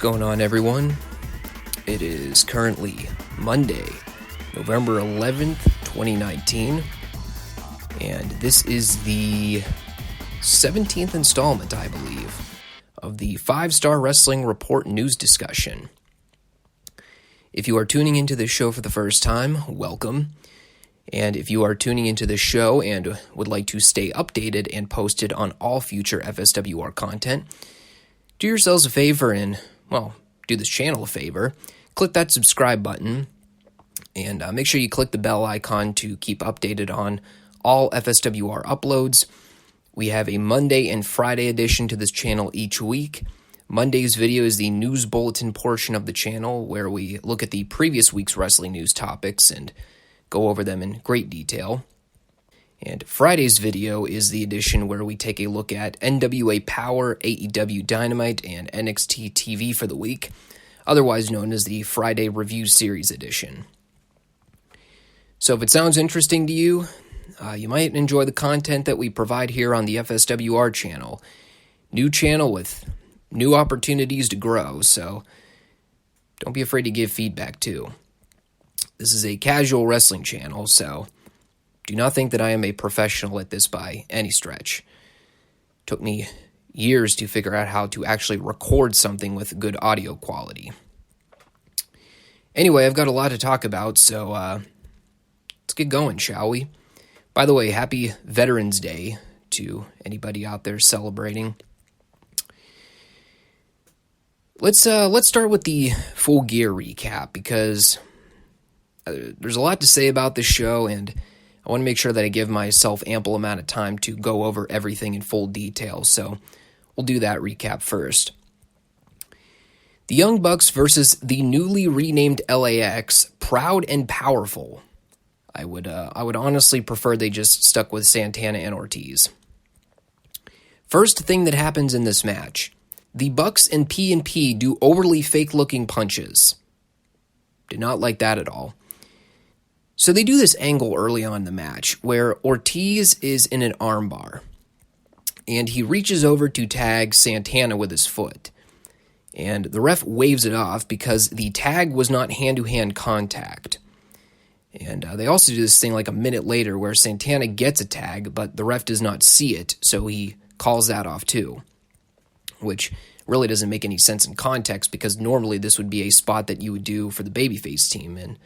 going on, everyone? It is currently Monday, November 11th, 2019, and this is the 17th installment, I believe, of the Five Starr Wrestling Report news discussion. If you are tuning into this show for the first time, welcome. And if you are tuning into this show and would like to stay updated and posted on all future FSWR content, do yourselves a favor and, do this channel a favor. Click that subscribe button and make sure you click the bell icon to keep updated on all FSWR uploads. We have a Monday and Friday edition to this channel each week. Monday's video is the news bulletin portion of the channel where we look at the previous week's wrestling news topics and go over them in great detail. And Friday's video is the edition where we take a look at NWA Power, AEW Dynamite, and NXT TV for the week, otherwise known as the Friday Review Series edition. So if it sounds interesting to you, you might enjoy the content that we provide here on the FSWR channel. New channel with new opportunities to grow, so don't be afraid to give feedback too. This is a casual wrestling channel, so do not think that I am a professional at this by any stretch. It took me years to figure out how to actually record something with good audio quality. Anyway, I've got a lot to talk about, so let's get going, shall we? By the way, happy Veterans Day to anybody out there celebrating. Let's start with the Full Gear recap, because there's a lot to say about this show, and I want to make sure that I give myself ample amount of time to go over everything in full detail, so we'll do that recap first. The Young Bucks versus the newly renamed LAX, Proud and Powerful. I would honestly prefer they just stuck with Santana and Ortiz. First thing that happens in this match, the Bucks and P&P do overly fake-looking punches. Did not like that at all. So they do this angle early on in the match where Ortiz is in an armbar, and he reaches over to tag Santana with his foot, and the ref waves it off because the tag was not hand-to-hand contact. And they also do this thing like a minute later where Santana gets a tag, but the ref does not see it, so he calls that off too, which really doesn't make any sense in context because normally this would be a spot that you would do for the babyface team, and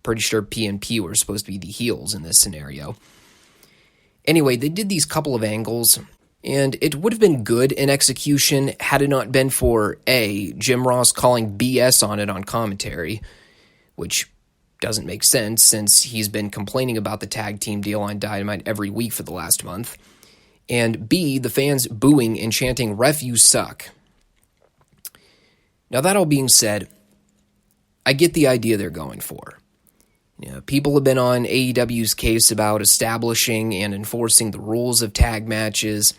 pretty sure P&P were supposed to be the heels in this scenario. Anyway, they did these couple of angles, and it would have been good in execution had it not been for Jim Ross calling BS on it on commentary, which doesn't make sense since he's been complaining about the tag team deal on Dynamite every week for the last month, and B, the fans booing and chanting, "Ref, you suck." Now, that all being said, I get the idea they're going for. People have been on AEW's case about establishing and enforcing the rules of tag matches,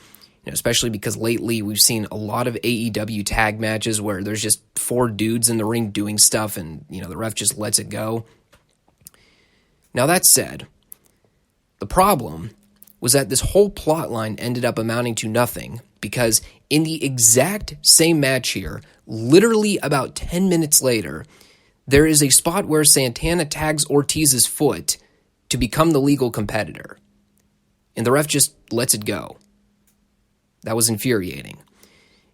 especially because lately we've seen a lot of AEW tag matches where there's just four dudes in the ring doing stuff and, the ref just lets it go. Now, that said, the problem was that this whole plot line ended up amounting to nothing because in the exact same match here, literally about 10 minutes later, there is a spot where Santana tags Ortiz's foot to become the legal competitor, and the ref just lets it go. That was infuriating.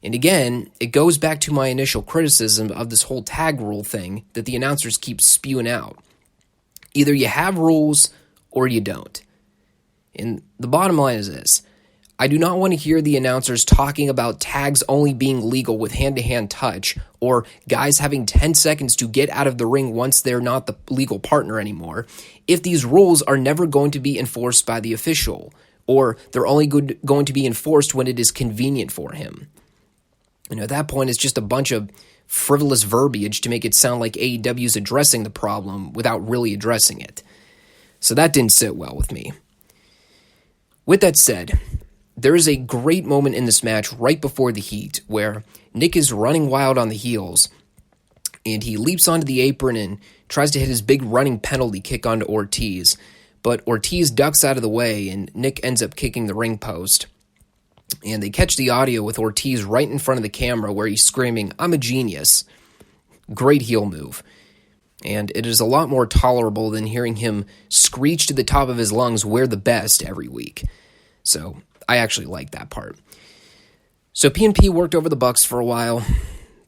And again, it goes back to my initial criticism of this whole tag rule thing that the announcers keep spewing out. Either you have rules or you don't. And the bottom line is this. I do not want to hear the announcers talking about tags only being legal with hand-to-hand touch or guys having 10 seconds to get out of the ring once they're not the legal partner anymore if these rules are never going to be enforced by the official or they're only going to be enforced when it is convenient for him. At that point, it's just a bunch of frivolous verbiage to make it sound like AEW is addressing the problem without really addressing it. So that didn't sit well with me. With that said, there is a great moment in this match right before the heat where Nick is running wild on the heels and he leaps onto the apron and tries to hit his big running penalty kick onto Ortiz, but Ortiz ducks out of the way and Nick ends up kicking the ring post. And they catch the audio with Ortiz right in front of the camera where he's screaming, "I'm a genius." Great heel move. And it is a lot more tolerable than hearing him screech to the top of his lungs, "We're the best," every week. So I actually like that part. So P&P worked over the Bucks for a while.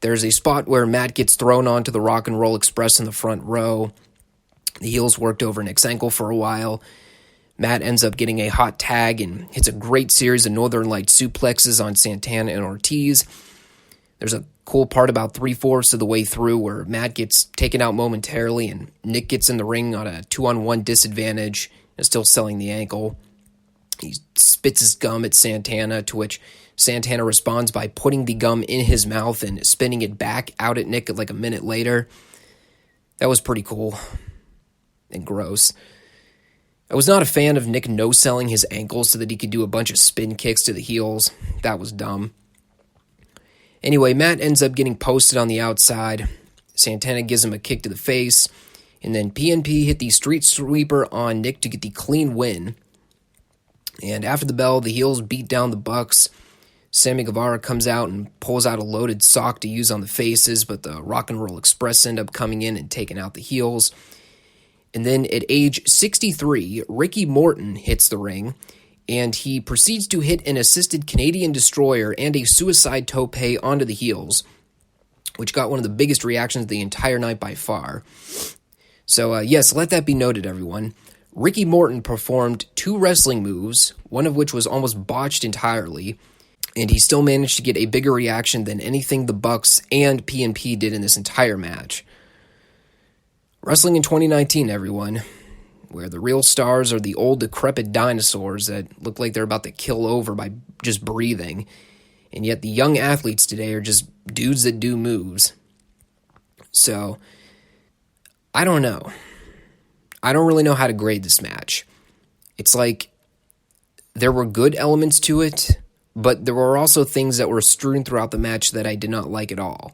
There's a spot where Matt gets thrown onto the Rock and Roll Express in the front row. The heels worked over Nick's ankle for a while. Matt ends up getting a hot tag and hits a great series of Northern Light suplexes on Santana and Ortiz. There's a cool part about 3/4 of the way through where Matt gets taken out momentarily and Nick gets in the ring on a 2-on-1 disadvantage and still selling the ankle. He spits his gum at Santana, to which Santana responds by putting the gum in his mouth and spinning it back out at Nick like a minute later. That was pretty cool and gross. I was not a fan of Nick no-selling his ankles so that he could do a bunch of spin kicks to the heels. That was dumb. Anyway, Matt ends up getting posted on the outside. Santana gives him a kick to the face, and then PNP hit the street sweeper on Nick to get the clean win. And after the bell, the heels beat down the Bucks. Sammy Guevara comes out and pulls out a loaded sock to use on the faces, but the Rock and Roll Express end up coming in and taking out the heels. And then at age 63, Ricky Morton hits the ring, and he proceeds to hit an assisted Canadian Destroyer and a suicide tope onto the heels, which got one of the biggest reactions of the entire night by far. So yes, let that be noted, everyone. Ricky Morton performed 2 wrestling moves, one of which was almost botched entirely, and he still managed to get a bigger reaction than anything the Bucks and PNP did in this entire match. Wrestling in 2019, everyone, where the real stars are the old decrepit dinosaurs that look like they're about to kill over by just breathing, and yet the young athletes today are just dudes that do moves. So, I don't know. I don't really know how to grade this match. It's like there were good elements to it, but there were also things that were strewn throughout the match that I did not like at all.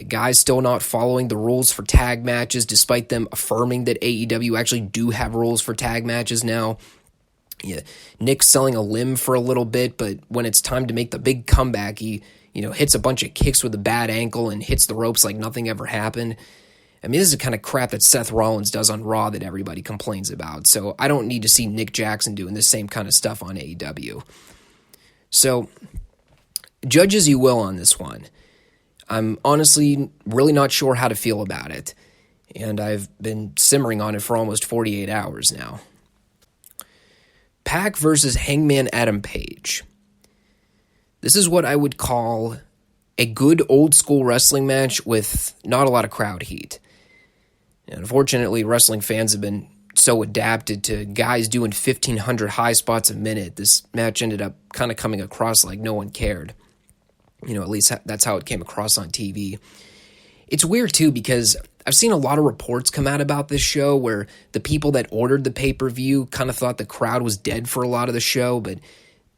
Guys still not following the rules for tag matches, despite them affirming that AEW actually do have rules for tag matches now. Yeah, Nick selling a limb for a little bit, but when it's time to make the big comeback, he hits a bunch of kicks with a bad ankle and hits the ropes like nothing ever happened. I mean, this is the kind of crap that Seth Rollins does on Raw that everybody complains about, so I don't need to see Nick Jackson doing the same kind of stuff on AEW. So, judge as you will on this one. I'm honestly really not sure how to feel about it, and I've been simmering on it for almost 48 hours now. Pac versus Hangman Adam Page. This is what I would call a good old-school wrestling match with not a lot of crowd heat. And unfortunately, wrestling fans have been so adapted to guys doing 1,500 high spots a minute, this match ended up kind of coming across like no one cared. At least that's how it came across on TV. It's weird, too, because I've seen a lot of reports come out about this show where the people that ordered the pay-per-view kind of thought the crowd was dead for a lot of the show, but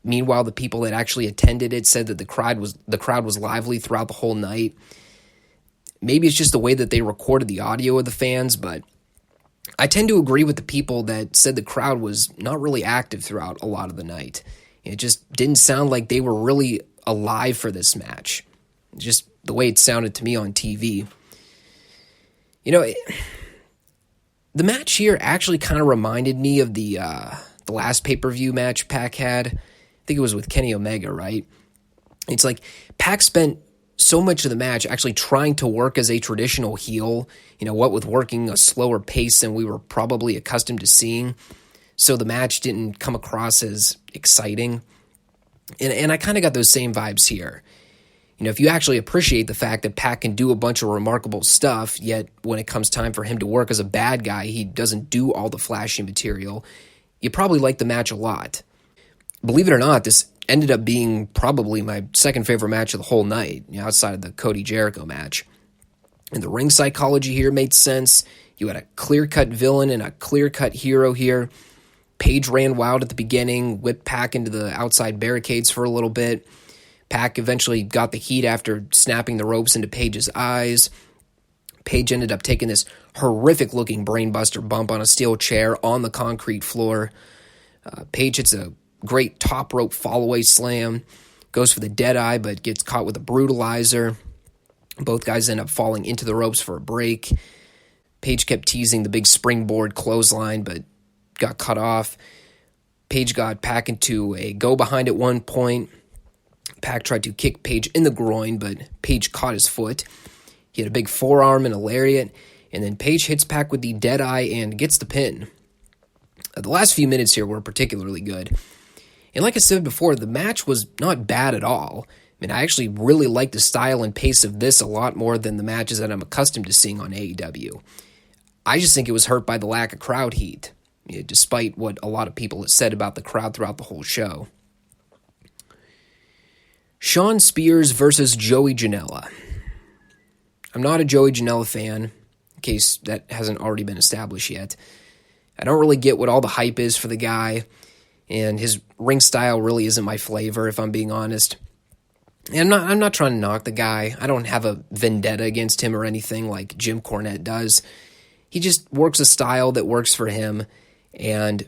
meanwhile, the people that actually attended it said that the crowd was lively throughout the whole night. Maybe it's just the way that they recorded the audio of the fans, but I tend to agree with the people that said the crowd was not really active throughout a lot of the night. It just didn't sound like they were really alive for this match. Just the way it sounded to me on TV. The match here actually kind of reminded me of the last pay-per-view match Pac had. I think it was with Kenny Omega, right? It's like Pac spent so much of the match actually trying to work as a traditional heel, what with working a slower pace than we were probably accustomed to seeing. So the match didn't come across as exciting. And I kind of got those same vibes here. If you actually appreciate the fact that Pac can do a bunch of remarkable stuff, yet when it comes time for him to work as a bad guy, he doesn't do all the flashy material, you probably like the match a lot. Believe it or not, this ended up being probably my second favorite match of the whole night, outside of the Cody Jericho match. And the ring psychology here made sense. You had a clear-cut villain and a clear-cut hero here. Page ran wild at the beginning, whipped Pac into the outside barricades for a little bit. Pac eventually got the heat after snapping the ropes into Page's eyes. Page ended up taking this horrific-looking brainbuster bump on a steel chair on the concrete floor. Page hits a great top rope fallaway slam. Goes for the dead eye, but gets caught with a brutalizer. Both guys end up falling into the ropes for a break. Paige kept teasing the big springboard clothesline, but got cut off. Paige got Pac into a go behind at one point. Pac tried to kick Paige in the groin, but Paige caught his foot. He had a big forearm and a lariat, and then Paige hits Pac with the dead eye and gets the pin. The last few minutes here were particularly good. And like I said before, the match was not bad at all. I mean, I actually really like the style and pace of this a lot more than the matches that I'm accustomed to seeing on AEW. I just think it was hurt by the lack of crowd heat, despite what a lot of people have said about the crowd throughout the whole show. Shawn Spears versus Joey Janela. I'm not a Joey Janela fan, in case that hasn't already been established yet. I don't really get what all the hype is for the guy, and his ring style really isn't my flavor, if I'm being honest. And I'm not trying to knock the guy. I don't have a vendetta against him or anything like Jim Cornette does. He just works a style that works for him, and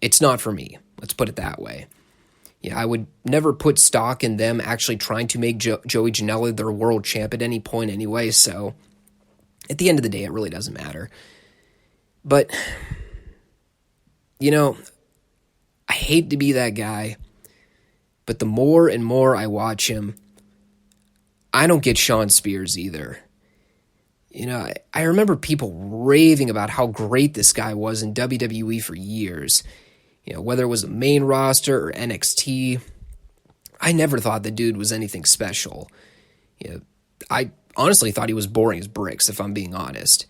it's not for me. Let's put it that way. Yeah, I would never put stock in them actually trying to make Joey Janela their world champ at any point anyway, so at the end of the day, it really doesn't matter. But, I hate to be that guy, but the more and more I watch him, I don't get Shawn Spears either. I remember people raving about how great this guy was in WWE for years. Whether it was the main roster or NXT, I never thought the dude was anything special. I honestly thought he was boring as bricks, if I'm being honest.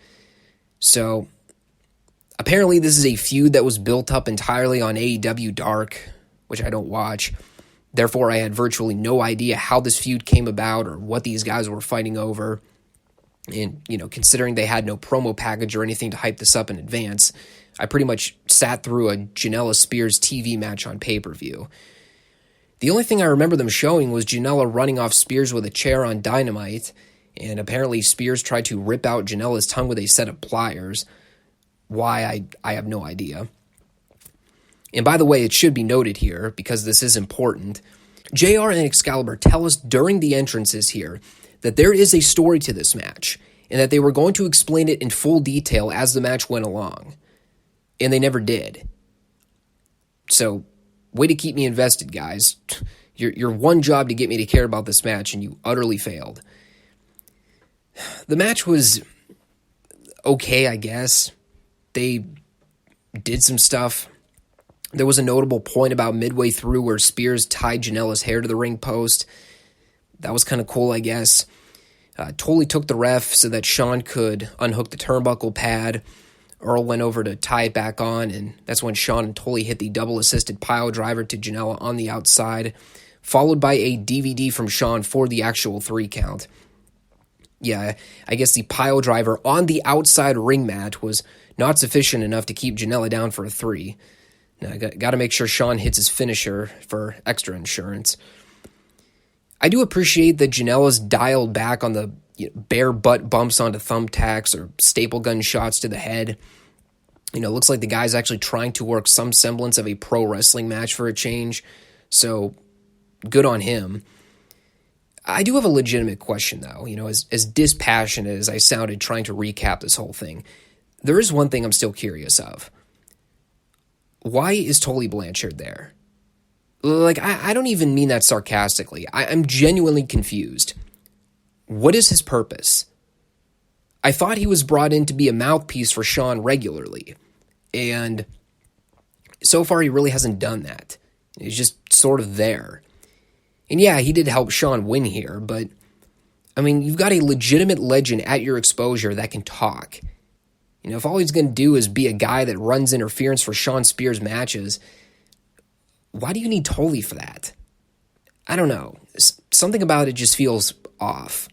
So, apparently this is a feud that was built up entirely on AEW Dark, which I don't watch. Therefore, I had virtually no idea how this feud came about or what these guys were fighting over. And, considering they had no promo package or anything to hype this up in advance, I pretty much sat through a Janela Spears TV match on pay-per-view. The only thing I remember them showing was Janela running off Spears with a chair on Dynamite, and apparently Spears tried to rip out Janela's tongue with a set of pliers. Why, I have no idea. And by the way, it should be noted here, because this is important, JR and Excalibur tell us during the entrances here that there is a story to this match, and that they were going to explain it in full detail as the match went along. And they never did. So, way to keep me invested, guys. Your one job to get me to care about this match, and you utterly failed. The match was okay, I guess. They did some stuff. There was a notable point about midway through where Spears tied Janela's hair to the ring post. That was kind of cool, I guess. Tully took the ref so that Shawn could unhook the turnbuckle pad. Earl went over to tie it back on, and that's when Shawn and Tully hit the double-assisted pile driver to Janela on the outside, followed by a DVD from Shawn for the actual 3 count. Yeah, I guess the pile driver on the outside ring mat was not sufficient enough to keep Janela down for a 3. Now, I got to make sure Shawn hits his finisher for extra insurance. I do appreciate that Janela's dialed back on the bare butt bumps onto thumbtacks or staple gun shots to the head. Looks like the guy's actually trying to work some semblance of a pro wrestling match for a change. So, good on him. I do have a legitimate question, though. As dispassionate as I sounded trying to recap this whole thing, there is one thing I'm still curious of. Why is Tully Blanchard there? I don't even mean that sarcastically. I'm genuinely confused. What is his purpose? I thought he was brought in to be a mouthpiece for Shawn regularly, and so far he really hasn't done that. He's just sort of there. And yeah, he did help Shawn win here, but, you've got a legitimate legend at your exposure that can talk. If all he's going to do is be a guy that runs interference for Shawn Spears matches, why do you need Tully for that? I don't know. Something about it just feels off.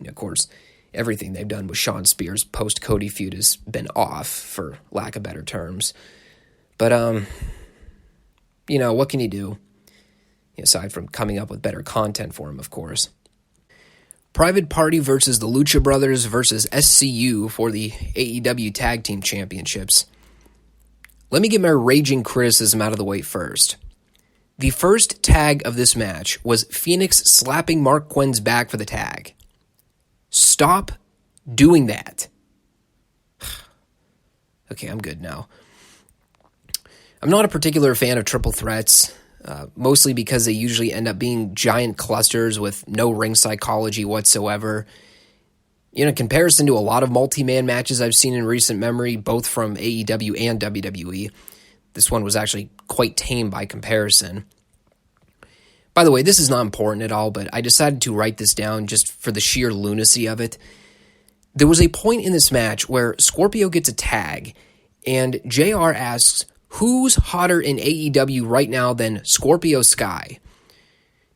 Of course, everything they've done with Shawn Spears post-Cody feud has been off, for lack of better terms. But, what can you do? Aside from coming up with better content for him, of course. Private Party versus the Lucha Brothers versus SCU for the AEW Tag Team Championships. Let me get my raging criticism out of the way first. The first tag of this match was Phoenix slapping Mark Quinn's back for the tag. Stop doing that. Okay, I'm good now. I'm not a particular fan of triple threats, mostly because they usually end up being giant clusters with no ring psychology whatsoever. In comparison to a lot of multi-man matches I've seen in recent memory, both from AEW and WWE, this one was actually quite tame by comparison. By the way, this is not important at all, but I decided to write this down just for the sheer lunacy of it. There was a point in this match where Scorpio gets a tag, and JR asks, who's hotter in AEW right now than Scorpio Sky?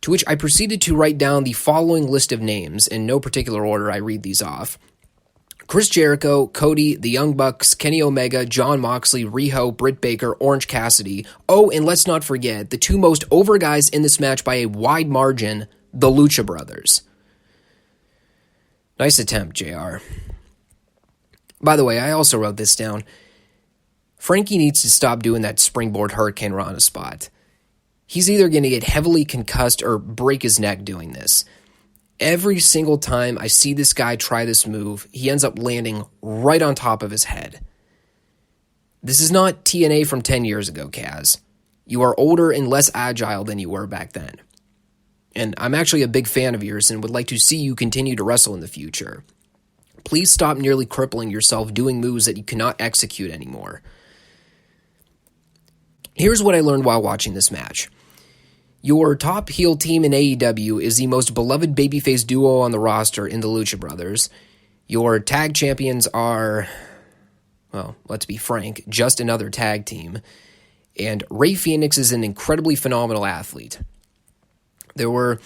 To which I proceeded to write down the following list of names. In no particular order, I read these off. Chris Jericho, Cody, the Young Bucks, Kenny Omega, Jon Moxley, Riho, Britt Baker, Orange Cassidy. Oh, and let's not forget, the two most over guys in this match by a wide margin, the Lucha Brothers. Nice attempt, JR. By the way, I also wrote this down. Frankie needs to stop doing that springboard Hurricane Rana spot. He's either going to get heavily concussed or break his neck doing this. Every single time I see this guy try this move, he ends up landing right on top of his head. This is not TNA from 10 years ago, Kaz. You are older and less agile than you were back then. And I'm actually a big fan of yours and would like to see you continue to wrestle in the future. Please stop nearly crippling yourself doing moves that you cannot execute anymore. Here's what I learned while watching this match. Your top heel team in AEW is the most beloved babyface duo on the roster in the Lucha Brothers. Your tag champions are, well, let's be frank, just another tag team. And Rey Fenix is an incredibly phenomenal athlete. There were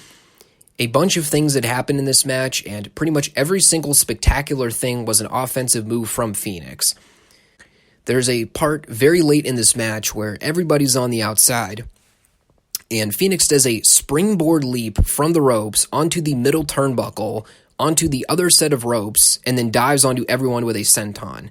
a bunch of things that happened in this match, and pretty much every single spectacular thing was an offensive move from Phoenix. There's a part very late in this match where everybody's on the outside, and Phoenix does a springboard leap from the ropes onto the middle turnbuckle, onto the other set of ropes, and then dives onto everyone with a senton.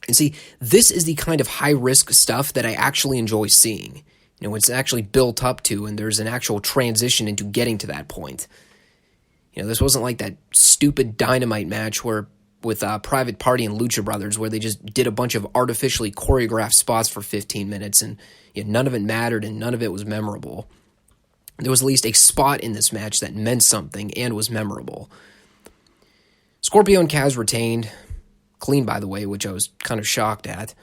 And see, this is the kind of high-risk stuff that I actually enjoy seeing. It's actually built up to, and there's an actual transition into getting to that point. This wasn't like that stupid Dynamite match with Private Party and Lucha Brothers, where they just did a bunch of artificially choreographed spots for 15 minutes, and none of it mattered and none of it was memorable. There was at least a spot in this match that meant something and was memorable. Scorpio and Kaz retained, clean by the way, which I was kind of shocked at.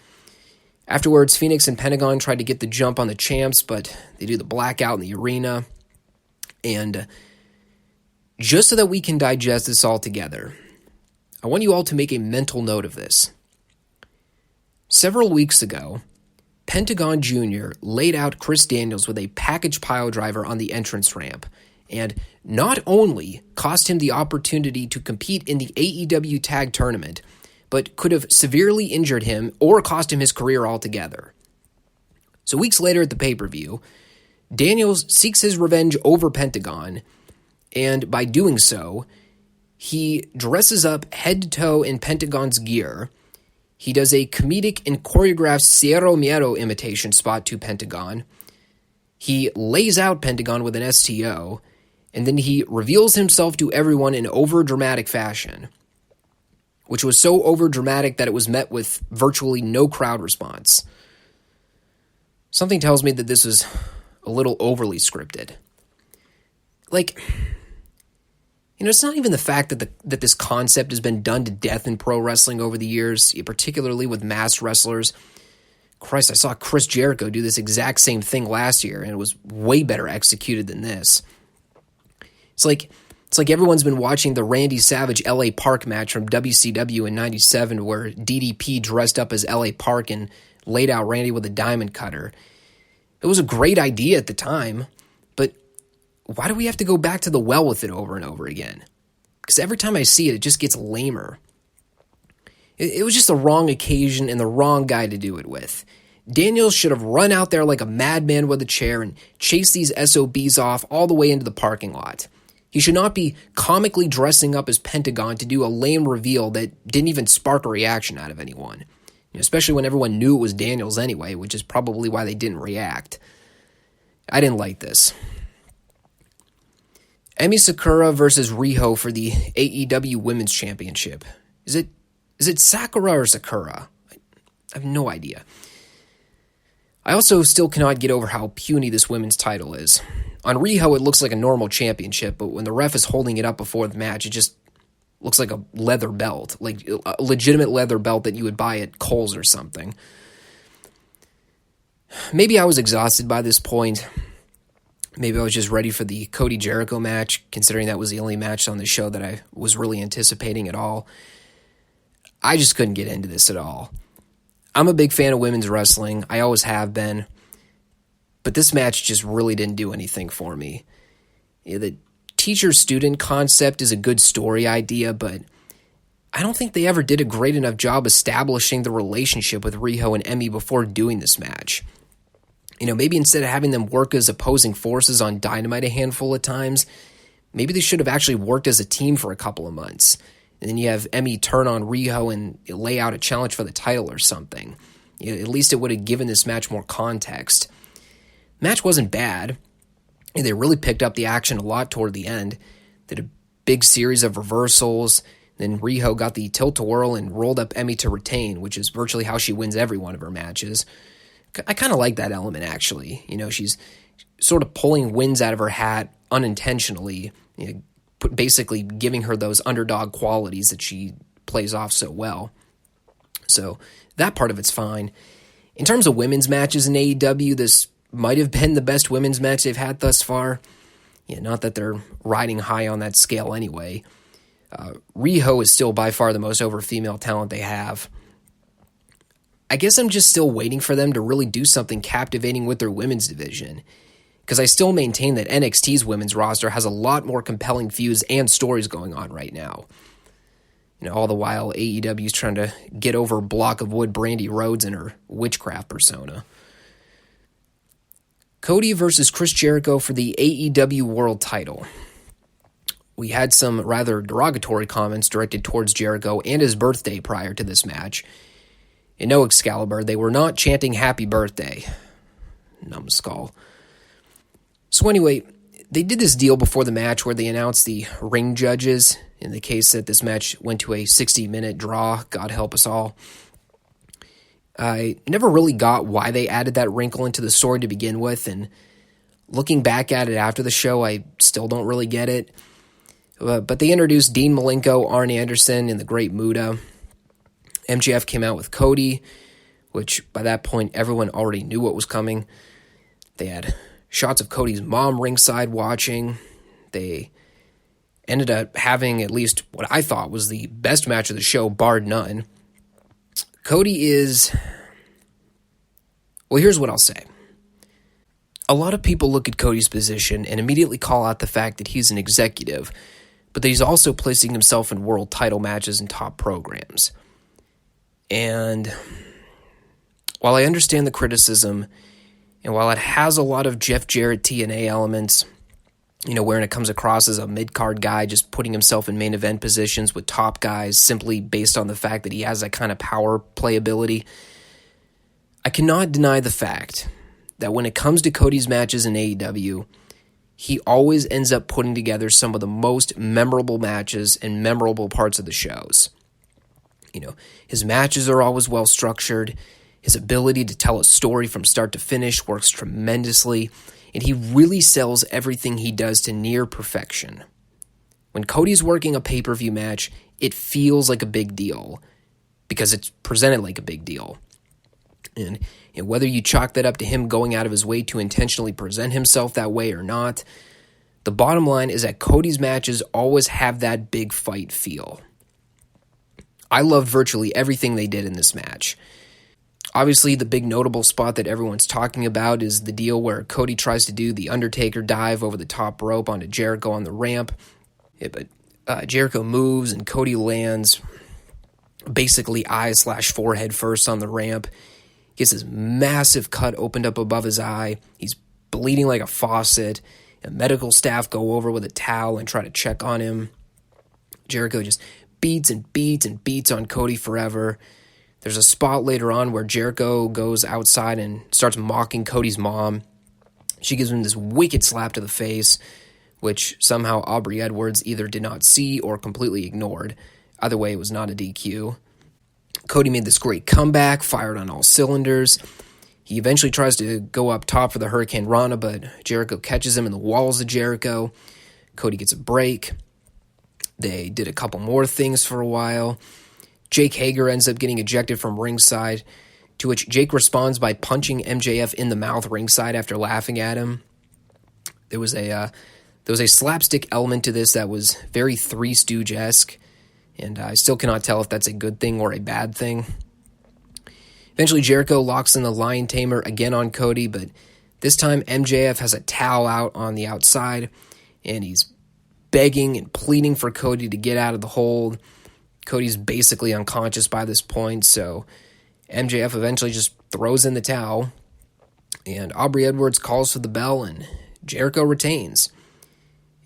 Afterwards, Phoenix and Pentagon tried to get the jump on the champs, but they do the blackout in the arena. And just so that we can digest this all together, I want you all to make a mental note of this. Several weeks ago, Pentagon Jr. laid out Chris Daniels with a package piledriver on the entrance ramp, and not only cost him the opportunity to compete in the AEW Tag Tournament, but could have severely injured him or cost him his career altogether. So weeks later at the pay-per-view, Daniels seeks his revenge over Pentagon, and by doing so, he dresses up head to toe in Pentagon's gear. He does a comedic and choreographed Cero Miedo imitation spot to Pentagon. He lays out Pentagon with an STO, and then he reveals himself to everyone in over-dramatic fashion, which was so over-dramatic that it was met with virtually no crowd response. Something tells me that this was a little overly scripted. It's not even the fact that this concept has been done to death in pro wrestling over the years, particularly with masked wrestlers. Christ, I saw Chris Jericho do this exact same thing last year, and it was way better executed than this. It's like everyone's been watching the Randy Savage LA Park match from WCW in 97 where DDP dressed up as LA Park and laid out Randy with a diamond cutter. It was a great idea at the time, but why do we have to go back to the well with it over and over again? Because every time I see it, it just gets lamer. It was just the wrong occasion and the wrong guy to do it with. Daniels should have run out there like a madman with a chair and chased these SOBs off all the way into the parking lot. He should not be comically dressing up as Pentagon to do a lame reveal that didn't even spark a reaction out of anyone. especially when everyone knew it was Daniels anyway, which is probably why they didn't react. I didn't like this. Emi Sakura versus Riho for the AEW Women's Championship. Is it Sakura or Sakura? I have no idea. I also still cannot get over how puny this women's title is. On Riho, it looks like a normal championship, but when the ref is holding it up before the match, it just looks like a leather belt, like a legitimate leather belt that you would buy at Kohl's or something. Maybe I was exhausted by this point. Maybe I was just ready for the Cody Jericho match, considering that was the only match on the show that I was really anticipating at all. I just couldn't get into this at all. I'm a big fan of women's wrestling. I always have been. But this match just really didn't do anything for me. The teacher-student concept is a good story idea, but I don't think they ever did a great enough job establishing the relationship with Riho and Emi before doing this match. Maybe instead of having them work as opposing forces on Dynamite a handful of times, maybe they should have actually worked as a team for a couple of months. And then you have Emi turn on Riho and lay out a challenge for the title or something. At least it would have given this match more context. Match wasn't bad. They really picked up the action a lot toward the end. They did a big series of reversals. Then Riho got the tilt-a-whirl and rolled up Emi to retain, which is virtually how she wins every one of her matches. I kind of like that element, actually. She's sort of pulling wins out of her hat unintentionally, basically giving her those underdog qualities that she plays off so well. So that part of it's fine. In terms of women's matches in AEW, this might have been the best women's match they've had thus far. Not that they're riding high on that scale anyway. Riho is still by far the most over female talent they have. I guess I'm just still waiting for them to really do something captivating with their women's division, because I still maintain that NXT's women's roster has a lot more compelling feuds and stories going on right now. All the while AEW is trying to get over Block of Wood Brandy Rhodes and her witchcraft persona. Cody versus Chris Jericho for the AEW World title. We had some rather derogatory comments directed towards Jericho and his birthday prior to this match. In no Excalibur, they were not chanting happy birthday. Numbskull. So anyway, they did this deal before the match where they announced the ring judges in the case that this match went to a 60-minute draw. God help us all. I never really got why they added that wrinkle into the story to begin with, and looking back at it after the show, I still don't really get it. But they introduced Dean Malenko, Arn Anderson, and the Great Muta. MJF came out with Cody, which by that point everyone already knew what was coming. They had shots of Cody's mom ringside watching. They ended up having at least what I thought was the best match of the show, bar none. Cody is... Well, here's what I'll say. A lot of people look at Cody's position and immediately call out the fact that he's an executive, but that he's also placing himself in world title matches and top programs. And while I understand the criticism, and while it has a lot of Jeff Jarrett TNA elements, wherein it comes across as a mid-card guy just putting himself in main event positions with top guys simply based on the fact that he has that kind of power play ability, I cannot deny the fact that when it comes to Cody's matches in AEW, he always ends up putting together some of the most memorable matches and memorable parts of the shows. His matches are always well structured. His ability to tell a story from start to finish works tremendously, and he really sells everything he does to near perfection. When Cody's working a pay-per-view match, it feels like a big deal because it's presented like a big deal. And whether you chalk that up to him going out of his way to intentionally present himself that way or not, the bottom line is that Cody's matches always have that big fight feel. I loved virtually everything they did in this match. Obviously, the big notable spot that everyone's talking about is the deal where Cody tries to do the Undertaker dive over the top rope onto Jericho on the ramp. But Jericho moves and Cody lands basically eye/forehead first on the ramp. Gets his massive cut opened up above his eye. He's bleeding like a faucet. And medical staff go over with a towel and try to check on him. Jericho just beats and beats and beats on Cody forever. There's a spot later on where Jericho goes outside and starts mocking Cody's mom. She gives him this wicked slap to the face, which somehow Aubrey Edwards either did not see or completely ignored. Either way, it was not a DQ. Cody made this great comeback, fired on all cylinders. He eventually tries to go up top for the Hurricane Rana, but Jericho catches him in the walls of Jericho. Cody gets a break. They did a couple more things for a while. Jake Hager ends up getting ejected from ringside, to which Jake responds by punching MJF in the mouth ringside after laughing at him. There was a slapstick element to this that was very Three Stooge-esque, and I still cannot tell if that's a good thing or a bad thing. Eventually, Jericho locks in the Lion Tamer again on Cody, but this time MJF has a towel out on the outside, and he's begging and pleading for Cody to get out of the hold. Cody's basically unconscious by this point, so MJF eventually just throws in the towel, and Aubrey Edwards calls for the bell, and Jericho retains.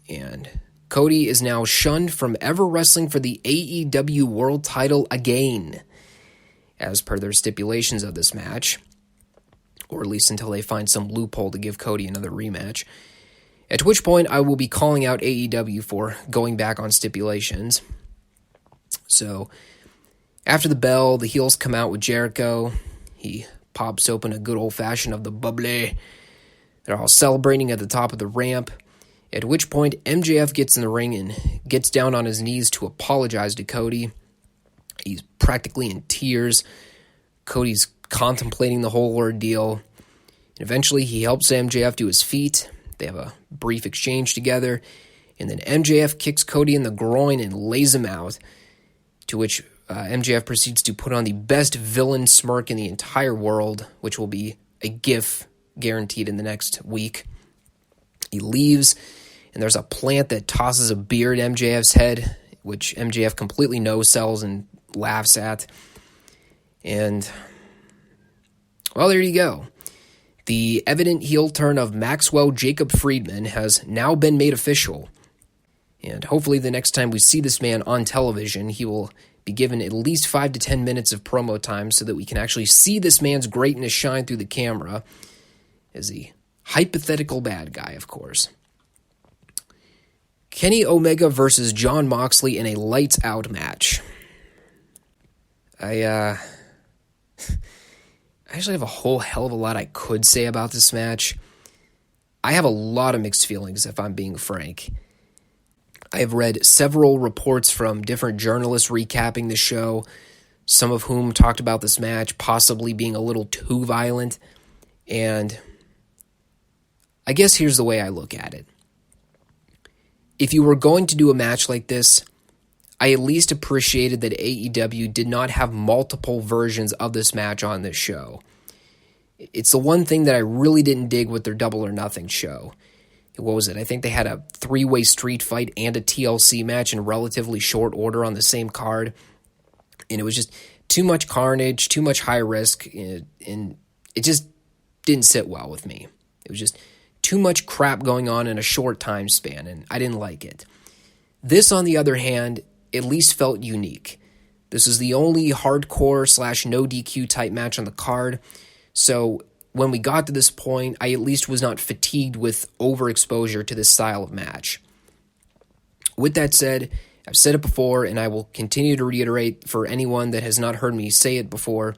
And Cody is now shunned from ever wrestling for the AEW World title again, as per their stipulations of this match, or at least until they find some loophole to give Cody another rematch, at which point I will be calling out AEW for going back on stipulations. So, after the bell, the heels come out with Jericho. He pops open a good old-fashioned of the bubbly. They're all celebrating at the top of the ramp, at which point MJF gets in the ring and gets down on his knees to apologize to Cody. He's practically in tears. Cody's contemplating the whole ordeal. And eventually he helps MJF to his feet. They have a brief exchange together. And then MJF kicks Cody in the groin and lays him out, to which MJF proceeds to put on the best villain smirk in the entire world, which will be a GIF guaranteed in the next week. He leaves, and there's a plant that tosses a beer at MJF's head, which MJF completely no-sells and laughs at. And, well, there you go. The evident heel turn of Maxwell Jacob Friedman has now been made official. And hopefully the next time we see this man on television, he will be given at least 5 to 10 minutes of promo time so that we can actually see this man's greatness shine through the camera as the hypothetical bad guy, of course. Kenny Omega versus Jon Moxley in a lights-out match. I actually have a whole hell of a lot I could say about this match. I have a lot of mixed feelings, if I'm being frank. I have read several reports from different journalists recapping the show, some of whom talked about this match possibly being a little too violent, and I guess here's the way I look at it. If you were going to do a match like this, I at least appreciated that AEW did not have multiple versions of this match on this show. It's the one thing that I really didn't dig with their Double or Nothing show. What was it? I think they had a 3-way street fight and a TLC match in relatively short order on the same card. And it was just too much carnage, too much high risk, and it just didn't sit well with me. It was just too much crap going on in a short time span, and I didn't like it. This, on the other hand, at least felt unique. This is the only hardcore / no DQ type match on the card, so when we got to this point, I at least was not fatigued with overexposure to this style of match. With that said, I've said it before, and I will continue to reiterate for anyone that has not heard me say it before,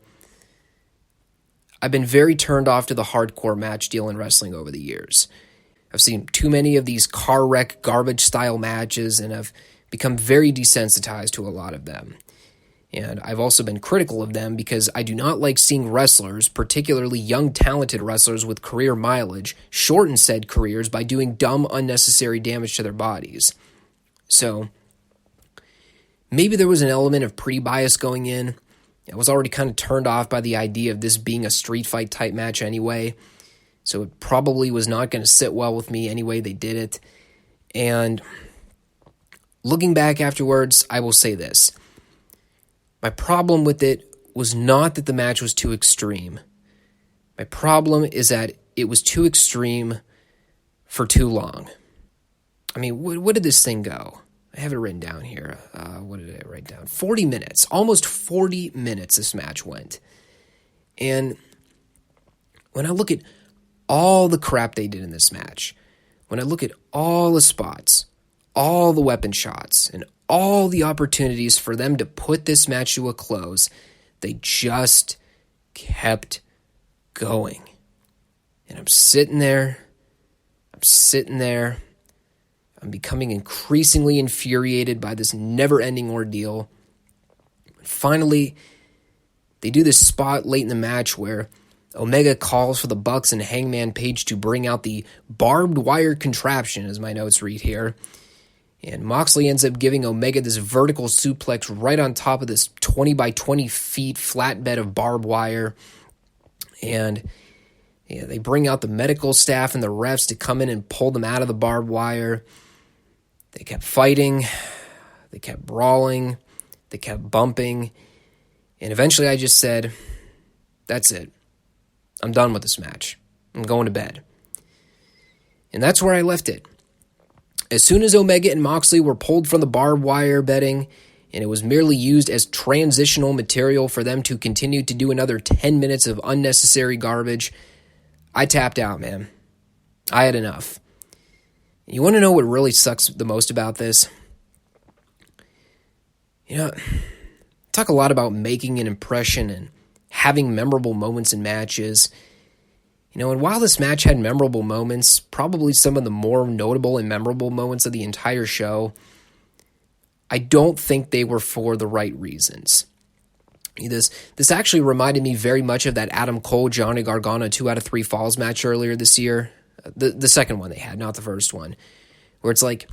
I've been very turned off to the hardcore match deal in wrestling over the years. I've seen too many of these car wreck garbage style matches, and I've become very desensitized to a lot of them. And I've also been critical of them because I do not like seeing wrestlers, particularly young talented wrestlers with career mileage, shorten said careers by doing dumb, unnecessary damage to their bodies. So, maybe there was an element of pre-bias going in. I was already kind of turned off by the idea of this being a street fight type match anyway, so it probably was not going to sit well with me anyway they did it. And looking back afterwards, I will say this. My problem with it was not that the match was too extreme. My problem is that it was too extreme for too long. I mean, what did this thing go? I have it written down here. What did I write down? 40 minutes. Almost 40 minutes this match went. And when I look at all the crap they did in this match, when I look at all the spots, all the weapon shots, and all the opportunities for them to put this match to a close, they just kept going. And I'm sitting there. I'm becoming increasingly infuriated by this never-ending ordeal. Finally, they do this spot late in the match where Omega calls for the Bucks and Hangman Page to bring out the barbed wire contraption, as my notes read here. And Moxley ends up giving Omega this vertical suplex right on top of this 20 by 20 feet flatbed of barbed wire. And they bring out the medical staff and the refs to come in and pull them out of the barbed wire. They kept fighting. They kept brawling. They kept bumping. And eventually I just said, that's it. I'm done with this match. I'm going to bed. And that's where I left it. As soon as Omega and Moxley were pulled from the barbed wire bedding, and it was merely used as transitional material for them to continue to do another 10 minutes of unnecessary garbage, I tapped out, man. I had enough. You want to know what really sucks the most about this? Talk a lot about making an impression and having memorable moments in matches. And while this match had memorable moments, probably some of the more notable and memorable moments of the entire show, I don't think they were for the right reasons. This actually reminded me very much of that Adam Cole, Johnny Gargano 2 out of 3 falls match earlier this year. The second one they had, not the first one. Where it's like,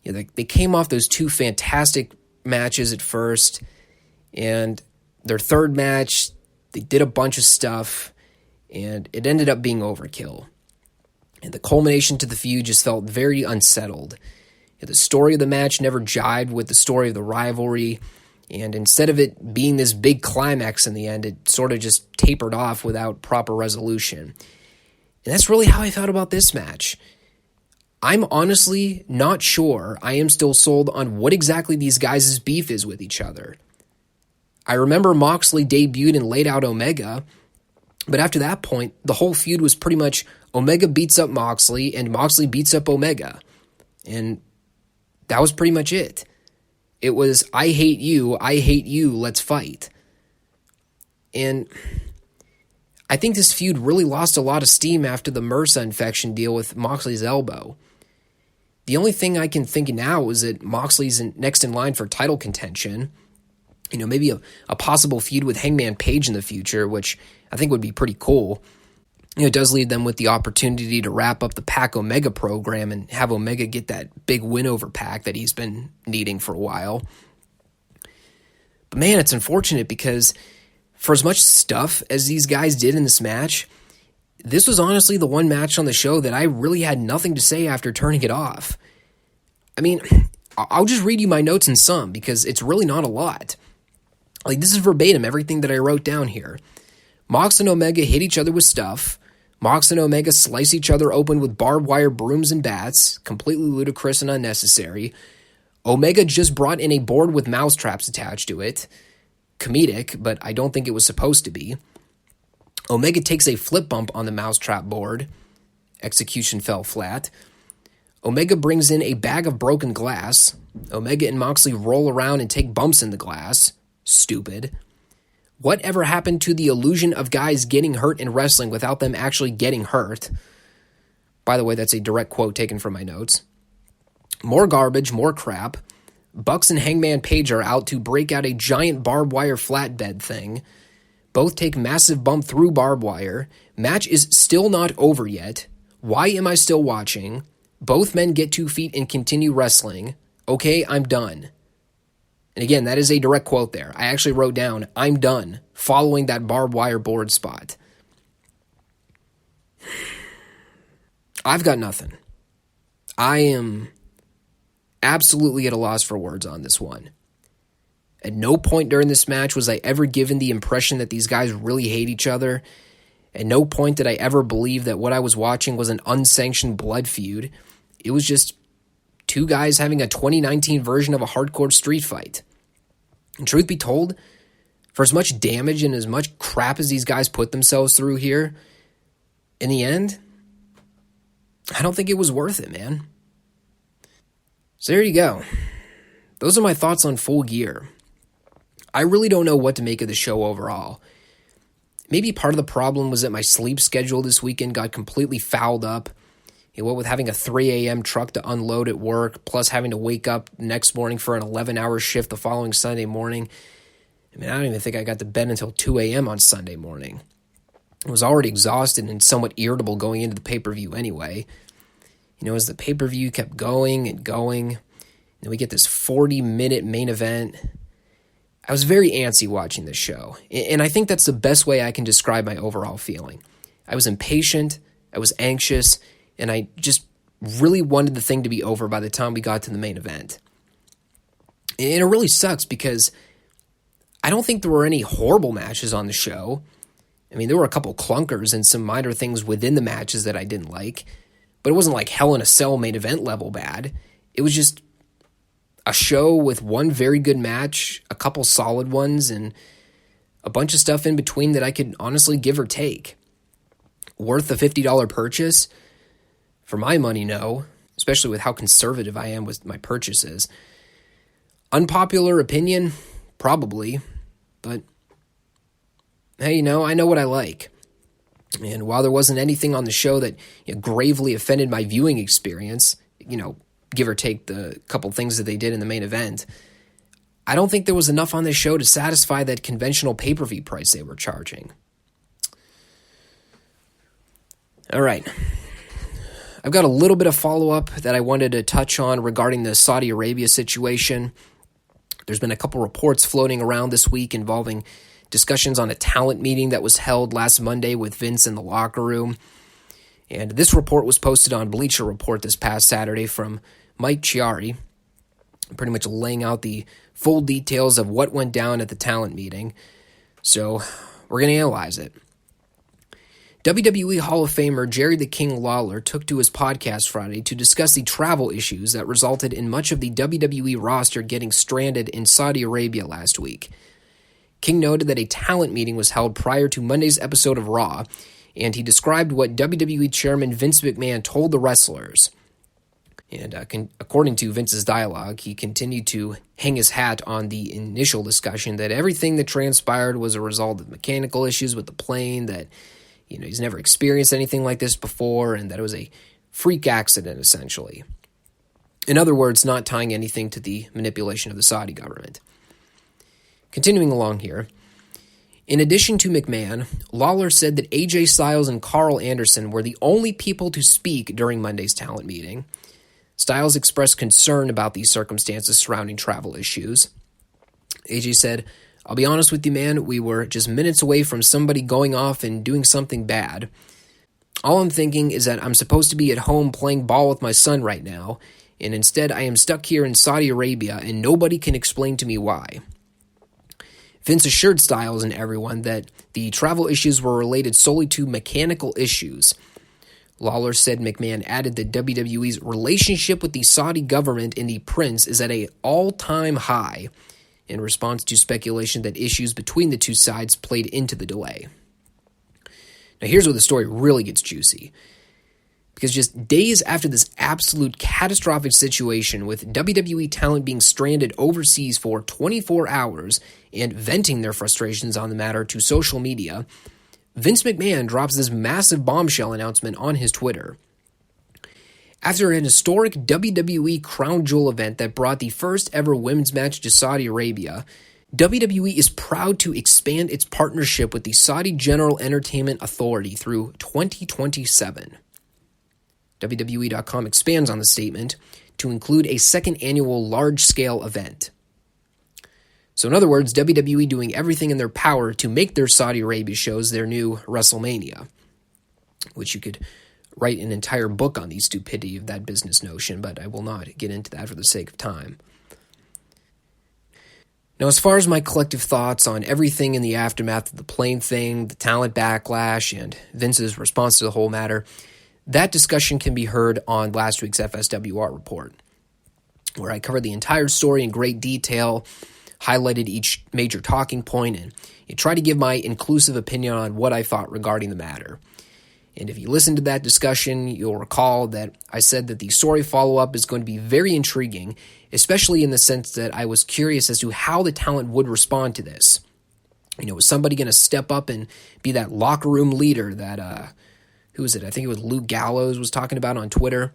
they came off those 2 fantastic matches at first, and their third match, they did a bunch of stuff, and it ended up being overkill. And the culmination to the feud just felt very unsettled. The story of the match never jived with the story of the rivalry, and instead of it being this big climax in the end, it sort of just tapered off without proper resolution. And that's really how I felt about this match. I'm honestly not sure I am still sold on what exactly these guys' beef is with each other. I remember Moxley debuted and laid out Omega, but after that point, the whole feud was pretty much Omega beats up Moxley and Moxley beats up Omega. And that was pretty much it. It was, I hate you, let's fight. And I think this feud really lost a lot of steam after the MRSA infection deal with Moxley's elbow. The only thing I can think now is that Moxley's next in line for title contention. Maybe a possible feud with Hangman Page in the future, which I think would be pretty cool. It does leave them with the opportunity to wrap up the Pac Omega program and have Omega get that big win over Pac that he's been needing for a while. But man, it's unfortunate because for as much stuff as these guys did in this match, this was honestly the one match on the show that I really had nothing to say after turning it off. I mean, I'll just read you my notes in sum because it's really not a lot. This is verbatim, everything that I wrote down here. Mox and Omega hit each other with stuff. Mox and Omega slice each other open with barbed wire brooms and bats, completely ludicrous and unnecessary. Omega just brought in a board with mousetraps attached to it. Comedic, but I don't think it was supposed to be. Omega takes a flip bump on the mousetrap board. Execution fell flat. Omega brings in a bag of broken glass. Omega and Moxley roll around and take bumps in the glass. Stupid. Whatever happened to the illusion of guys getting hurt in wrestling without them actually getting hurt? By the way, that's a direct quote taken from my notes. More garbage, more crap. Bucks and Hangman Page are out to break out a giant barbed wire flatbed thing. Both take massive bump through barbed wire. Match is still not over yet. Why am I still watching? Both men get 2 feet and continue wrestling. Okay, I'm done. And again, that is a direct quote there. I actually wrote down, I'm done, following that barbed wire board spot. I've got nothing. I am absolutely at a loss for words on this one. At no point during this match was I ever given the impression that these guys really hate each other. At no point did I ever believe that what I was watching was an unsanctioned blood feud. It was just two guys having a 2019 version of a hardcore street fight. And truth be told, for as much damage and as much crap as these guys put themselves through here, in the end, I don't think it was worth it, man. So there you go. Those are my thoughts on Full Gear. I really don't know what to make of the show overall. Maybe part of the problem was that my sleep schedule this weekend got completely fouled up. What with having a 3 a.m. truck to unload at work, plus having to wake up the next morning for an 11-hour shift the following Sunday morning. I don't even think I got to bed until 2 a.m. on Sunday morning. I was already exhausted and somewhat irritable going into the pay-per-view anyway. As the pay-per-view kept going and going, and we get this 40-minute main event. I was very antsy watching this show, and I think that's the best way I can describe my overall feeling. I was impatient, I was anxious, and I just really wanted the thing to be over by the time we got to the main event. And it really sucks because I don't think there were any horrible matches on the show. There were a couple clunkers and some minor things within the matches that I didn't like, but it wasn't like Hell in a Cell main event level bad. It was just a show with one very good match, a couple solid ones, and a bunch of stuff in between that I could honestly give or take. Worth a $50 purchase? For my money, no, especially with how conservative I am with my purchases. Unpopular opinion? Probably, but hey, I know what I like. And while there wasn't anything on the show that gravely offended my viewing experience, give or take the couple things that they did in the main event, I don't think there was enough on this show to satisfy that conventional pay-per-view price they were charging. All right. I've got a little bit of follow-up that I wanted to touch on regarding the Saudi Arabia situation. There's been a couple reports floating around this week involving discussions on a talent meeting that was held last Monday with Vince in the locker room. And this report was posted on Bleacher Report this past Saturday from Mike Chiari, pretty much laying out the full details of what went down at the talent meeting. So we're going to analyze it. WWE Hall of Famer Jerry the King Lawler took to his podcast Friday to discuss the travel issues that resulted in much of the WWE roster getting stranded in Saudi Arabia last week. King noted that a talent meeting was held prior to Monday's episode of Raw, and he described what WWE Chairman Vince McMahon told the wrestlers. And according to Vince's dialogue, he continued to hang his hat on the initial discussion that everything that transpired was a result of mechanical issues with the plane, that he's never experienced anything like this before, and that it was a freak accident, essentially. In other words, not tying anything to the manipulation of the Saudi government. Continuing along here, in addition to McMahon, Lawler said that AJ Styles and Carl Anderson were the only people to speak during Monday's talent meeting. Styles expressed concern about these circumstances surrounding travel issues. AJ said, "I'll be honest with you, man, we were just minutes away from somebody going off and doing something bad. All I'm thinking is that I'm supposed to be at home playing ball with my son right now, and instead I am stuck here in Saudi Arabia and nobody can explain to me why." Vince assured Styles and everyone that the travel issues were related solely to mechanical issues. Lawler said McMahon added that WWE's relationship with the Saudi government and the prince is at an all-time high, in response to speculation that issues between the two sides played into the delay. Now here's where the story really gets juicy. Because just days after this absolute catastrophic situation with WWE talent being stranded overseas for 24 hours and venting their frustrations on the matter to social media, Vince McMahon drops this massive bombshell announcement on his Twitter. After an historic WWE Crown Jewel event that brought the first ever women's match to Saudi Arabia, WWE is proud to expand its partnership with the Saudi General Entertainment Authority through 2027. WWE.com expands on the statement to include a second annual large-scale event. So in other words, WWE doing everything in their power to make their Saudi Arabia shows their new WrestleMania, which you could write an entire book on the stupidity of that business notion, but I will not get into that for the sake of time. Now, as far as my collective thoughts on everything in the aftermath of the plane thing, the talent backlash, and Vince's response to the whole matter, that discussion can be heard on last week's FSWR report. where I covered the entire story in great detail, highlighted each major talking point, and tried to give my inclusive opinion on what I thought regarding the matter. And if you listen to that discussion, you'll recall that I said that the story follow-up is going to be very intriguing, especially in the sense that I was curious as to how the talent would respond to this. Was somebody going to step up and be that locker room leader that, who was it? I think it was Luke Gallows was talking about on Twitter,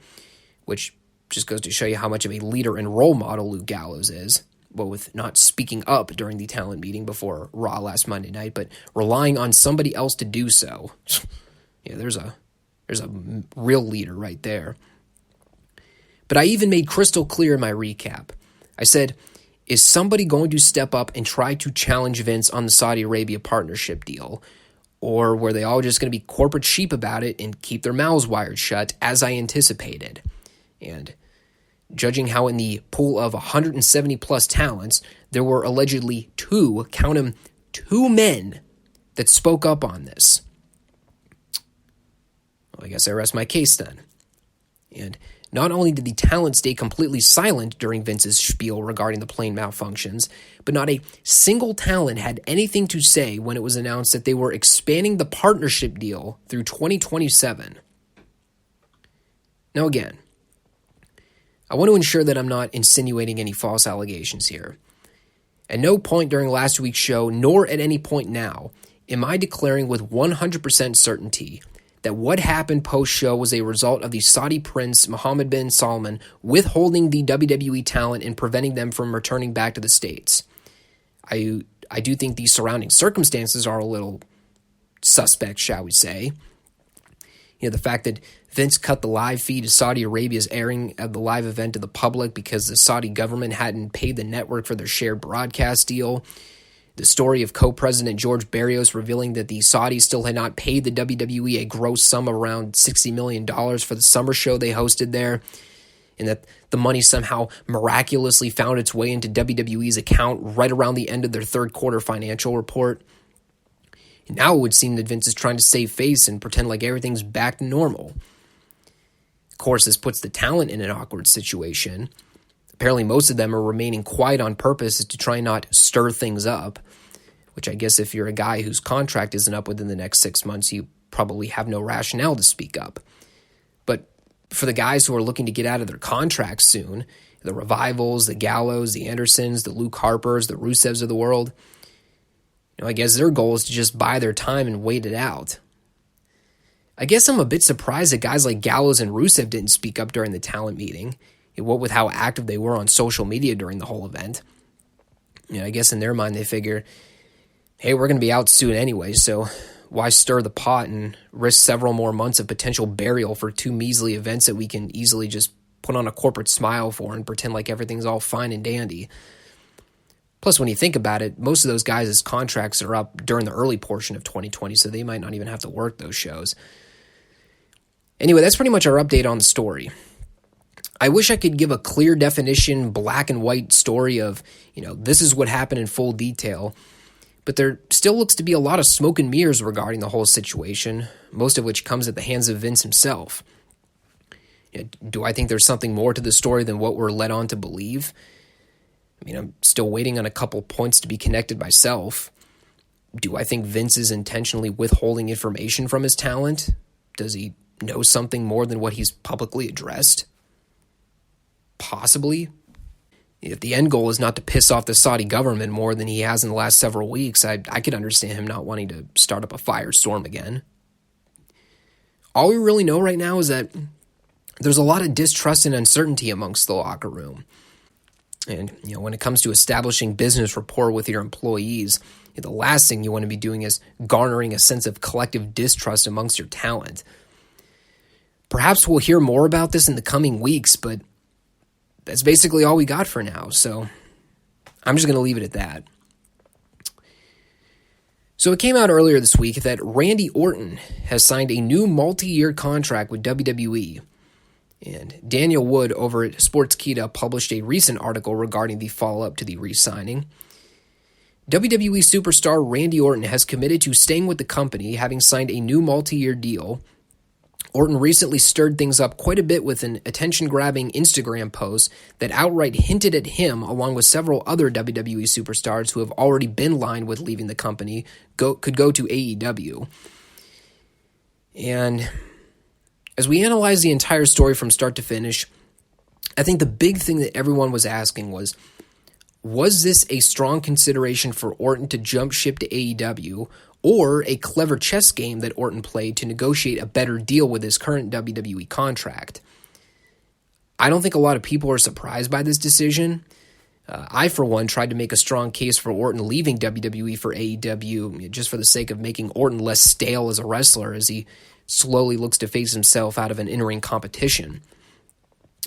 which just goes to show you how much of a leader and role model Luke Gallows is. Well, with not speaking up during the talent meeting before Raw last Monday night, but relying on somebody else to do so. There's a real leader right there. But I even made crystal clear in my recap. I said, is somebody going to step up and try to challenge Vince on the Saudi Arabia partnership deal? Or were they all just going to be corporate sheep about it and keep their mouths wired shut, as I anticipated? And judging how in the pool of 170 plus talents, there were allegedly two men that spoke up on this. Well, I guess I rest my case then. And not only did the talent stay completely silent during Vince's spiel regarding the plane malfunctions, but not a single talent had anything to say when it was announced that they were expanding the partnership deal through 2027. Now again, I want to ensure that I'm not insinuating any false allegations here. At no point during last week's show, nor at any point now, am I declaring with 100% certainty that what happened post-show was a result of the Saudi prince Mohammed bin Salman withholding the WWE talent and preventing them from returning back to the States. I do think the surrounding circumstances are a little suspect, shall we say. The fact that Vince cut the live feed of Saudi Arabia's airing of the live event to the public because the Saudi government hadn't paid the network for their shared broadcast deal. The story of co-president George Barrios revealing that the Saudis still had not paid the WWE a gross sum of around $60 million for the summer show they hosted there, and that the money somehow miraculously found its way into WWE's account right around the end of their third quarter financial report. And now it would seem that Vince is trying to save face and pretend like everything's back to normal. Of course, this puts the talent in an awkward situation. Apparently, most of them are remaining quiet on purpose to try not stir things up, which I guess if you're a guy whose contract isn't up within the next 6 months, you probably have no rationale to speak up. But for the guys who are looking to get out of their contracts soon, the Revivals, the Gallows, the Andersons, the Luke Harpers, the Rusevs of the world, I guess their goal is to just buy their time and wait it out. I guess I'm a bit surprised that guys like Gallows and Rusev didn't speak up during the talent meeting, what with how active they were on social media during the whole event. I guess in their mind they figure, hey, we're going to be out soon anyway, so why stir the pot and risk several more months of potential burial for two measly events that we can easily just put on a corporate smile for and pretend like everything's all fine and dandy. Plus, when you think about it, most of those guys' contracts are up during the early portion of 2020, so they might not even have to work those shows. Anyway, that's pretty much our update on the story. I wish I could give a clear definition, black and white story of, this is what happened in full detail. But there still looks to be a lot of smoke and mirrors regarding the whole situation, most of which comes at the hands of Vince himself. Do I think there's something more to the story than what we're led on to believe? I'm still waiting on a couple points to be connected myself. Do I think Vince is intentionally withholding information from his talent? Does he know something more than what he's publicly addressed? Possibly. If the end goal is not to piss off the Saudi government more than he has in the last several weeks, I could understand him not wanting to start up a firestorm again. All we really know right now is that there's a lot of distrust and uncertainty amongst the locker room. And, when it comes to establishing business rapport with your employees, the last thing you want to be doing is garnering a sense of collective distrust amongst your talent. Perhaps we'll hear more about this in the coming weeks, but that's basically all we got for now, so I'm just going to leave it at that. So it came out earlier this week that Randy Orton has signed a new multi-year contract with WWE. And Daniel Wood over at Sportskeeda published a recent article regarding the follow-up to the re-signing. WWE superstar Randy Orton has committed to staying with the company, having signed a new multi-year deal. Orton recently stirred things up quite a bit with an attention-grabbing Instagram post that outright hinted at him, along with several other WWE superstars who have already been lined with leaving the company, could go to AEW. And as we analyze the entire story from start to finish, I think the big thing that everyone was asking was this a strong consideration for Orton to jump ship to AEW, or a clever chess game that Orton played to negotiate a better deal with his current WWE contract? I don't think a lot of people are surprised by this decision. I, for one, tried to make a strong case for Orton leaving WWE for AEW just for the sake of making Orton less stale as a wrestler as he slowly looks to phase himself out of an in-ring competition.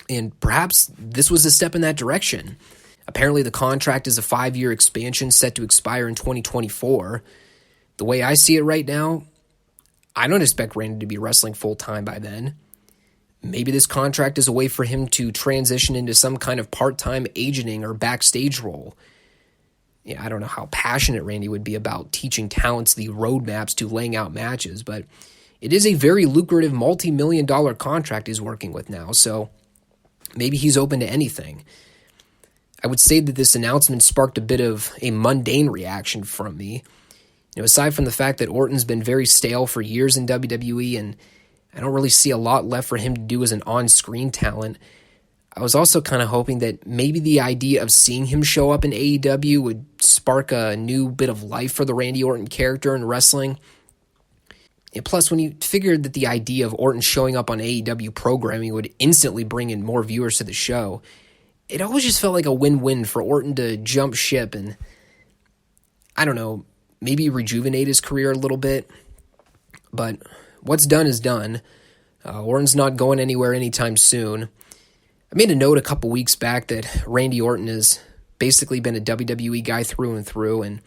And perhaps this was a step in that direction. Apparently, the contract is a 5-year expansion set to expire in 2024. The way I see it right now, I don't expect Randy to be wrestling full-time by then. Maybe this contract is a way for him to transition into some kind of part-time agenting or backstage role. Yeah, I don't know how passionate Randy would be about teaching talents the roadmaps to laying out matches, but it is a very lucrative multi-million-dollar contract he's working with now, so maybe he's open to anything. I would say that this announcement sparked a bit of a mundane reaction from me. Aside from the fact that Orton's been very stale for years in WWE, and I don't really see a lot left for him to do as an on-screen talent, I was also kind of hoping that maybe the idea of seeing him show up in AEW would spark a new bit of life for the Randy Orton character in wrestling. And plus, when you figured that the idea of Orton showing up on AEW programming would instantly bring in more viewers to the show, it always just felt like a win-win for Orton to jump ship and, I don't know, maybe rejuvenate his career a little bit. But what's done is done. Orton's not going anywhere anytime soon. I made a note a couple weeks back that Randy Orton has basically been a WWE guy through and through, and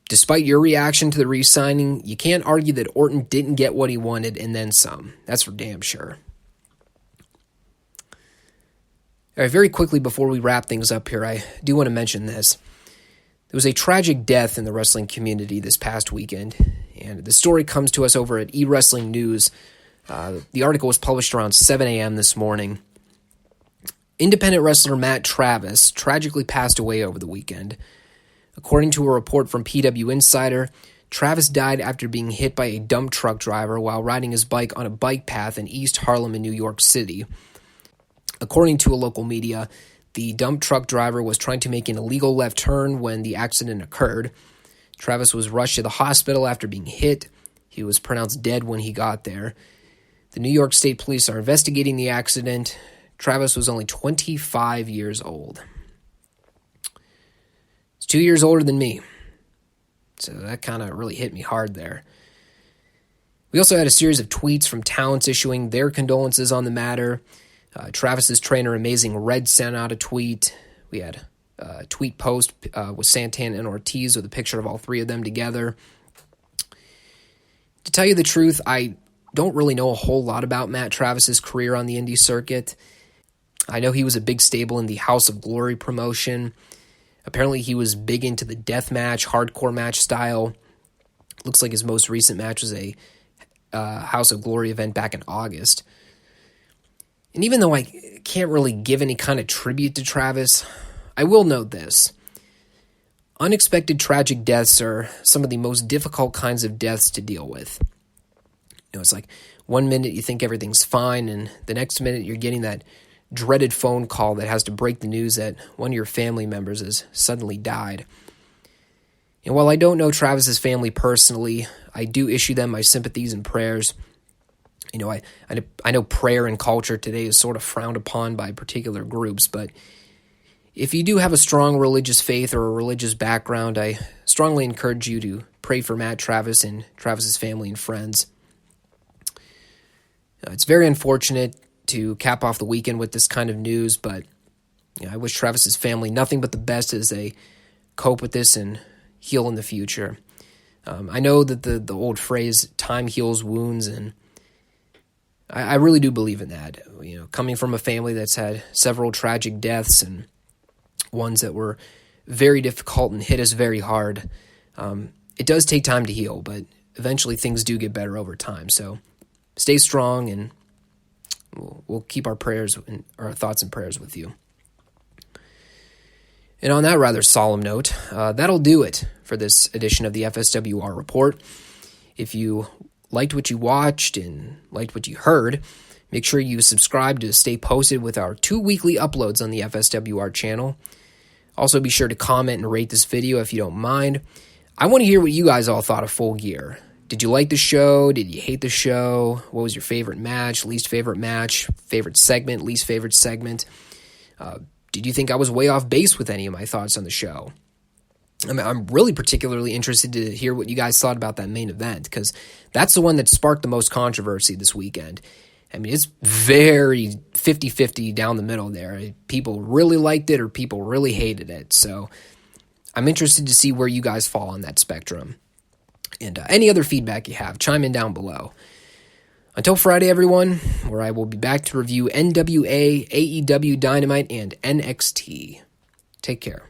despite your reaction to the re-signing, you can't argue that Orton didn't get what he wanted and then some. That's for damn sure. All right, very quickly before we wrap things up here, I do want to mention this. There was a tragic death in the wrestling community this past weekend, and the story comes to us over at eWrestling News. The article was published around 7 a.m. this morning. Independent wrestler Matt Travis tragically passed away over the weekend. According to a report from PW Insider, Travis died after being hit by a dump truck driver while riding his bike on a bike path in East Harlem in New York City. According to a local media, the dump truck driver was trying to make an illegal left turn when the accident occurred. Travis was rushed to the hospital after being hit. He was pronounced dead when he got there. The New York State Police are investigating the accident. Travis was only 25 years old. He's 2 years older than me. So that kind of really hit me hard there. We also had a series of tweets from talents issuing their condolences on the matter. Travis's trainer, Amazing Red, sent out a tweet. We had a tweet post with Santana and Ortiz with a picture of all three of them together. To tell you the truth, I don't really know a whole lot about Matt Travis's career on the indie circuit. I know he was a big stable in the House of Glory promotion. Apparently he was big into the deathmatch, hardcore match style. Looks like his most recent match was a House of Glory event back in August. And even though I can't really give any kind of tribute to Travis, I will note this. Unexpected tragic deaths are some of the most difficult kinds of deaths to deal with. It's like 1 minute you think everything's fine, and the next minute you're getting that dreaded phone call that has to break the news that one of your family members has suddenly died. And while I don't know Travis's family personally, I do issue them my sympathies and prayers. I know prayer and culture today is sort of frowned upon by particular groups, but if you do have a strong religious faith or a religious background, I strongly encourage you to pray for Matt Travis and Travis's family and friends. It's very unfortunate to cap off the weekend with this kind of news, but I wish Travis's family nothing but the best as they cope with this and heal in the future. I know that the old phrase, time heals wounds, and I really do believe in that. Coming from a family that's had several tragic deaths and ones that were very difficult and hit us very hard, it does take time to heal, but eventually things do get better over time. So stay strong, and we'll keep our prayers and our thoughts and prayers with you. And on that rather solemn note, that'll do it for this edition of the FSWR Report. If you liked what you watched and liked what you heard, make sure you subscribe to stay posted with our 2 weekly uploads on the FSWR channel. Also, be sure to comment and rate this video if you don't mind. I want to hear what you guys all thought of Full Gear. Did you like the show? Did you hate the show? What was your favorite match, least favorite segment, least favorite segment? Did you think I was way off base with any of my thoughts on the show? I mean, I'm really particularly interested to hear what you guys thought about that main event, because that's the one that sparked the most controversy this weekend. I mean, it's very 50-50 down the middle there. People really liked it or people really hated it. So I'm interested to see where you guys fall on that spectrum. And any other feedback you have, chime in down below. Until Friday, everyone, where I will be back to review NWA, AEW Dynamite, and NXT. Take care.